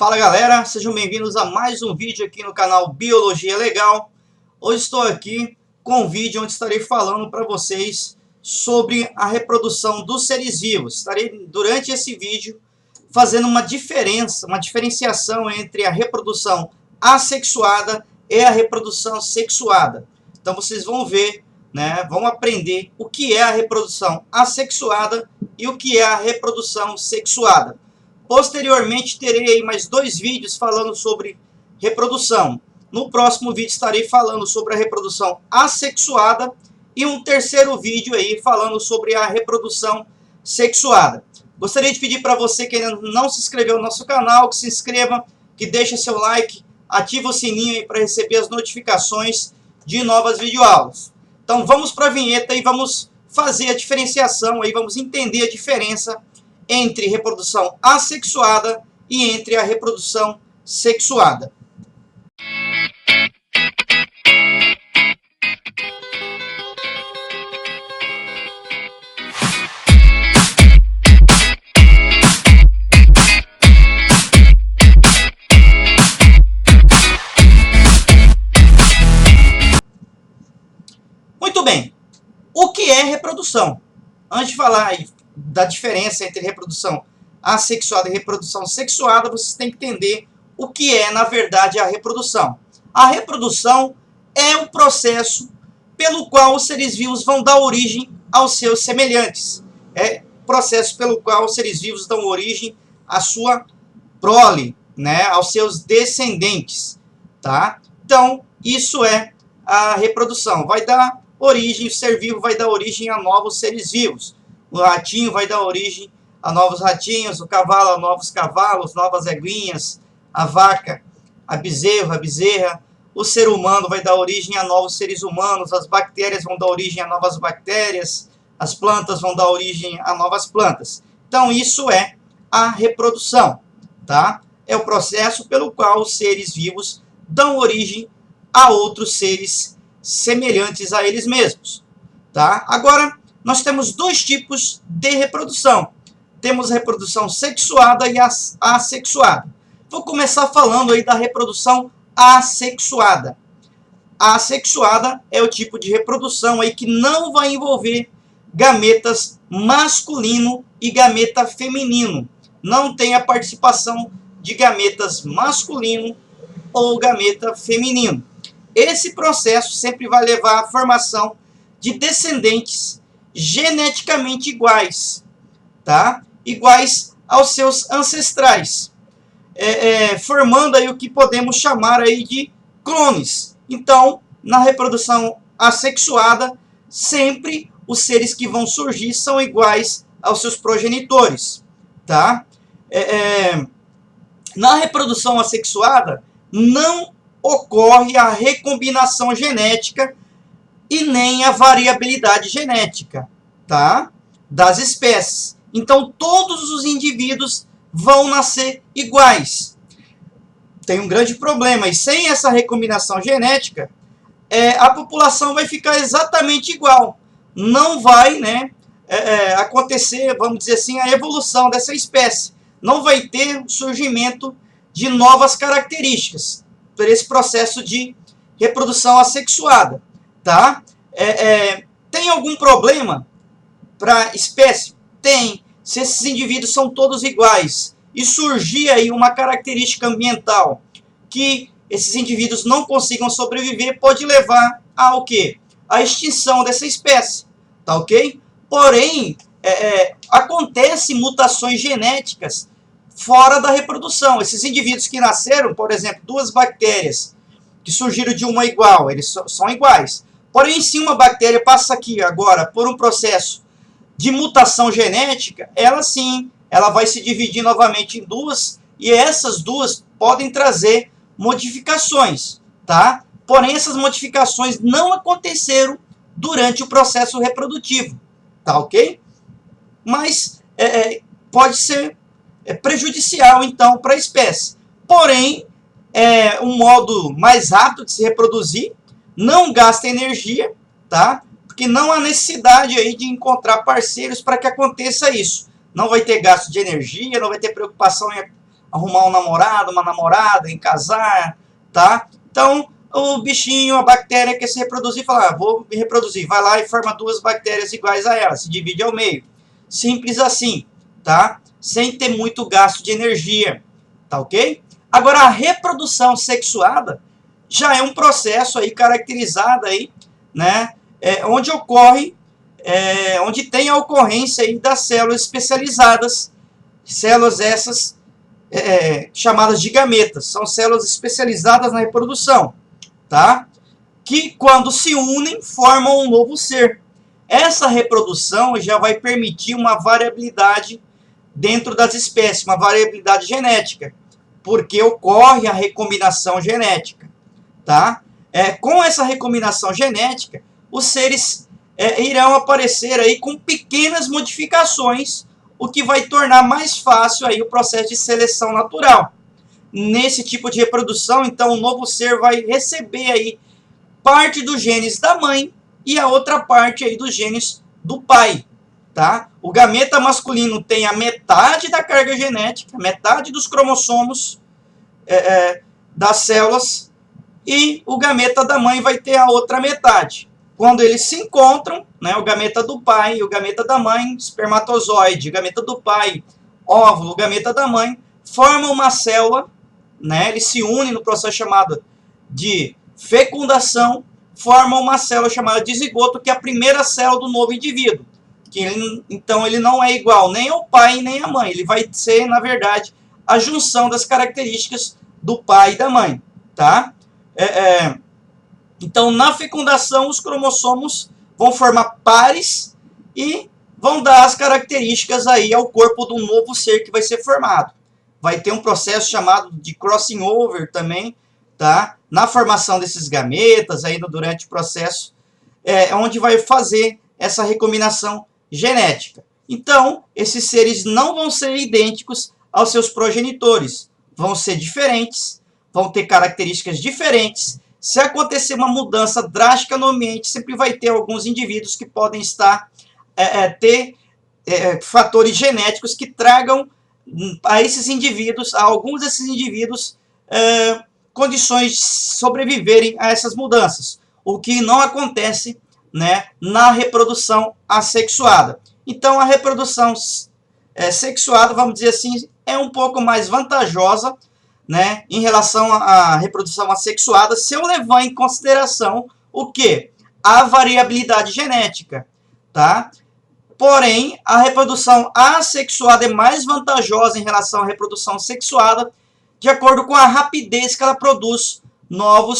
Fala galera, sejam bem-vindos a mais um vídeo aqui no canal Biologia Legal. Hoje estou aqui com um vídeo onde estarei falando para vocês sobre a reprodução dos seres vivos. Estarei durante esse vídeo fazendo uma diferenciação entre a reprodução assexuada e a reprodução sexuada. Então vocês vão ver, vão aprender o que é a reprodução assexuada e o que é a reprodução sexuada. Posteriormente, terei mais 2 vídeos falando sobre reprodução. No próximo vídeo estarei falando sobre a reprodução assexuada e um terceiro vídeo aí falando sobre a reprodução sexuada. Gostaria de pedir para você que ainda não se inscreveu no nosso canal, que se inscreva, que deixe seu like, ative o sininho aí para receber as notificações de novas videoaulas. Então vamos para a vinheta e vamos fazer a diferenciação, aí vamos entender a diferença entre reprodução assexuada e entre a reprodução sexuada. Muito bem, o que é reprodução? Antes de falar da diferença entre reprodução assexuada e reprodução sexuada, vocês têm que entender o que é, na verdade, a reprodução. A reprodução é um processo pelo qual os seres vivos vão dar origem aos seus semelhantes. É o processo pelo qual os seres vivos dão origem à sua prole, aos seus descendentes. Tá? Então, isso é a reprodução. Vai dar origem, o ser vivo vai dar origem a novos seres vivos. O ratinho vai dar origem a novos ratinhos, o cavalo a novos cavalos, novas eguinhas, a vaca, a bezerra, o ser humano vai dar origem a novos seres humanos, as bactérias vão dar origem a novas bactérias, as plantas vão dar origem a novas plantas. Então isso é a reprodução, tá? É o processo pelo qual os seres vivos dão origem a outros seres semelhantes a eles mesmos, tá? Agora, nós temos 2 tipos de reprodução. Temos a reprodução sexuada e assexuada. Vou começar falando aí da reprodução assexuada. A assexuada é o tipo de reprodução aí que não vai envolver gametas masculino e gameta feminino. Não tem a participação de gametas masculino ou gameta feminino. Esse processo sempre vai levar à formação de descendentes geneticamente iguais, tá? Iguais aos seus ancestrais, formando aí o que podemos chamar aí de clones. Então, na reprodução assexuada, sempre os seres que vão surgir são iguais aos seus progenitores, tá? Na reprodução assexuada, não ocorre a recombinação genética e nem a variabilidade genética, tá? Das espécies. Então, todos os indivíduos vão nascer iguais. Tem um grande problema, e sem essa recombinação genética, a população vai ficar exatamente igual. Não vai acontecer, vamos dizer assim, a evolução dessa espécie. Não vai ter surgimento de novas características por esse processo de reprodução assexuada. Tá? Tem algum problema para a espécie? Tem. Se esses indivíduos são todos iguais e surgir aí uma característica ambiental que esses indivíduos não consigam sobreviver, pode levar ao quê? A extinção dessa espécie, tá ok? Porém, acontecem mutações genéticas fora da reprodução. Esses indivíduos que nasceram, por exemplo, 2 bactérias que surgiram de uma igual, eles são iguais. Porém, se uma bactéria passa aqui agora por um processo de mutação genética, ela sim, ela vai se dividir novamente em 2, e essas 2 podem trazer modificações, tá? Porém, essas modificações não aconteceram durante o processo reprodutivo, tá ok? Mas pode ser prejudicial, então, para a espécie. Porém, um modo mais rápido de se reproduzir, não gasta energia, tá? Porque não há necessidade aí de encontrar parceiros para que aconteça isso. Não vai ter gasto de energia, não vai ter preocupação em arrumar um namorado, uma namorada, em casar, tá? Então, o bichinho, a bactéria quer se reproduzir, fala, vou me reproduzir, vai lá e forma duas bactérias iguais a ela, se divide ao meio. Simples assim, tá? Sem ter muito gasto de energia, tá ok? Agora, a reprodução sexuada já é um processo aí caracterizado aí, né? Onde ocorre, onde tem a ocorrência aí das células especializadas, células essas chamadas de gametas, são células especializadas na reprodução, tá? Que quando se unem formam um novo ser. Essa reprodução já vai permitir uma variabilidade dentro das espécies, uma variabilidade genética, porque ocorre a recombinação genética, tá? Com essa recombinação genética, os seres irão aparecer aí com pequenas modificações, o que vai tornar mais fácil aí o processo de seleção natural. Nesse tipo de reprodução, então, o novo ser vai receber aí parte dos genes da mãe e a outra parte aí dos genes do pai, tá? O gameta masculino tem a metade da carga genética, metade dos cromossomos das células, e o gameta da mãe vai ter a outra metade. Quando eles se encontram, né, o gameta do pai e o gameta da mãe, espermatozoide, o gameta do pai, óvulo, o gameta da mãe, formam uma célula, né, eles se unem no processo chamado de fecundação, formam uma célula chamada de zigoto, que é a primeira célula do novo indivíduo. Então ele não é igual nem ao pai nem à mãe, ele vai ser, na verdade, a junção das características do pai e da mãe, tá? Então, na fecundação, os cromossomos vão formar pares e vão dar as características aí ao corpo do novo ser que vai ser formado. Vai ter um processo chamado de crossing over também, tá? Na formação desses gametas, ainda durante o processo, onde vai fazer essa recombinação genética. Então, esses seres não vão ser idênticos aos seus progenitores, vão ser diferentes, vão ter características diferentes. Se acontecer uma mudança drástica no ambiente, sempre vai ter alguns indivíduos que podem ter fatores genéticos que tragam a esses indivíduos, a alguns desses indivíduos, condições de sobreviverem a essas mudanças, o que não acontece, né, na reprodução assexuada. Então, a reprodução sexuada, vamos dizer assim, é um pouco mais vantajosa, né, em relação à reprodução assexuada, se eu levar em consideração o quê? A variabilidade genética, tá? Porém, a reprodução assexuada é mais vantajosa em relação à reprodução sexuada, de acordo com a rapidez que ela produz nova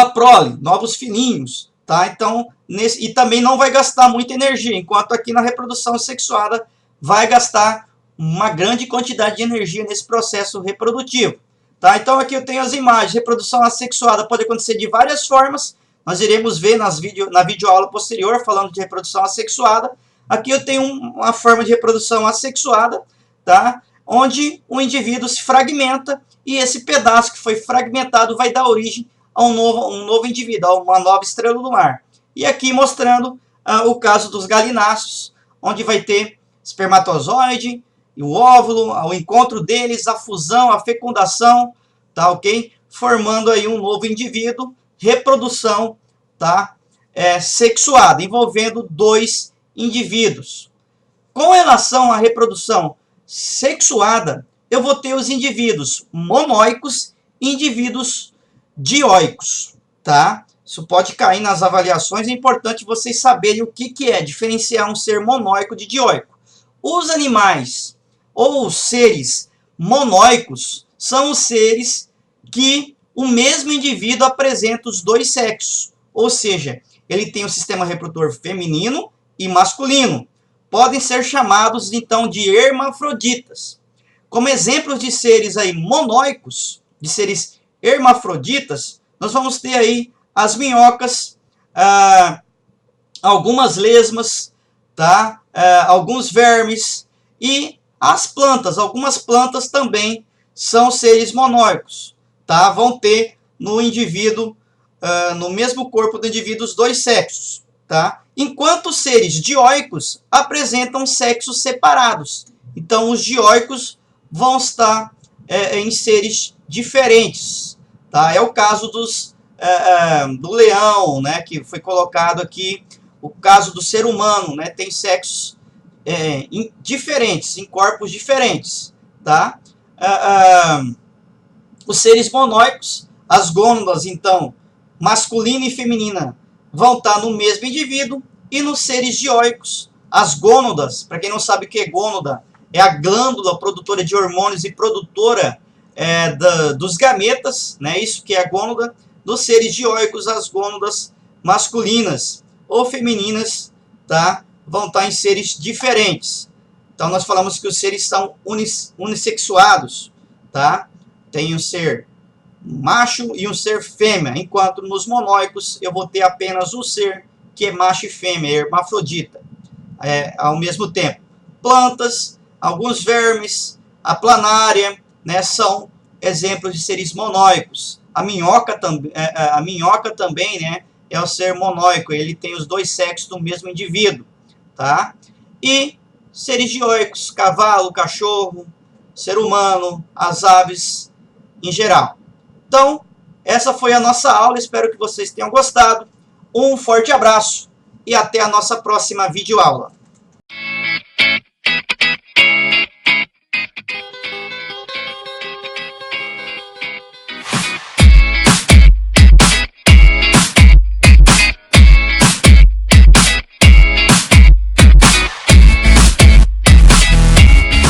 prole, novos filhinhos, tá? Então, e também não vai gastar muita energia, enquanto aqui na reprodução sexuada vai gastar uma grande quantidade de energia nesse processo reprodutivo, tá? Então aqui eu tenho as imagens. Reprodução assexuada pode acontecer de várias formas, nós iremos ver na videoaula posterior falando de reprodução assexuada. Aqui eu tenho uma forma de reprodução assexuada, tá? Onde o indivíduo se fragmenta e esse pedaço que foi fragmentado vai dar origem a um novo indivíduo, a uma nova estrela do mar. E aqui mostrando o caso dos galináceos, onde vai ter espermatozoide e o óvulo, o encontro deles, a fusão, a fecundação, tá ok? Formando aí um novo indivíduo, reprodução, tá? Sexuada, envolvendo dois indivíduos. Com relação à reprodução sexuada, eu vou ter os indivíduos monóicos e indivíduos dioicos, tá? Isso pode cair nas avaliações, é importante vocês saberem o que é diferenciar um ser monóico de dioico. Os animais ou os seres monóicos são os seres que o mesmo indivíduo apresenta os dois sexos, ou seja, ele tem um sistema reprodutor feminino e masculino. Podem ser chamados então de hermafroditas. Como exemplos de seres aí monóicos, de seres hermafroditas, nós vamos ter aí as minhocas, algumas lesmas, tá? Alguns vermes e as plantas. Algumas plantas também são seres monóicos, tá? Vão ter no indivíduo, no mesmo corpo do indivíduo, os dois sexos, tá? Enquanto os seres dioicos apresentam sexos separados. Então, os dioicos vão estar em seres diferentes. Tá? É o caso do leão, né, que foi colocado aqui. O caso do ser humano, né, tem sexos diferentes, em corpos diferentes. Tá? Os seres monóicos, as gônadas, então, masculina e feminina, vão estar no mesmo indivíduo. E nos seres dioicos, as gônadas, para quem não sabe o que é gônada, é a glândula produtora de hormônios e produtora dos gametas, né? Isso que é a gônada. Dos seres dioicos, as gônadas masculinas ou femininas, tá? Vão estar em seres diferentes. Então, nós falamos que os seres são unissexuados, tá? Tem um ser macho e um ser fêmea, enquanto nos monóicos eu vou ter apenas um ser que é macho e fêmea, hermafrodita, ao mesmo tempo. Plantas, alguns vermes, a planária, né, são exemplos de seres monóicos. A minhoca também, né, é o ser monóico, ele tem os dois sexos do mesmo indivíduo. Tá? E seres dioicos, cavalo, cachorro, ser humano, as aves em geral. Então, essa foi a nossa aula, espero que vocês tenham gostado. Um forte abraço e até a nossa próxima videoaula.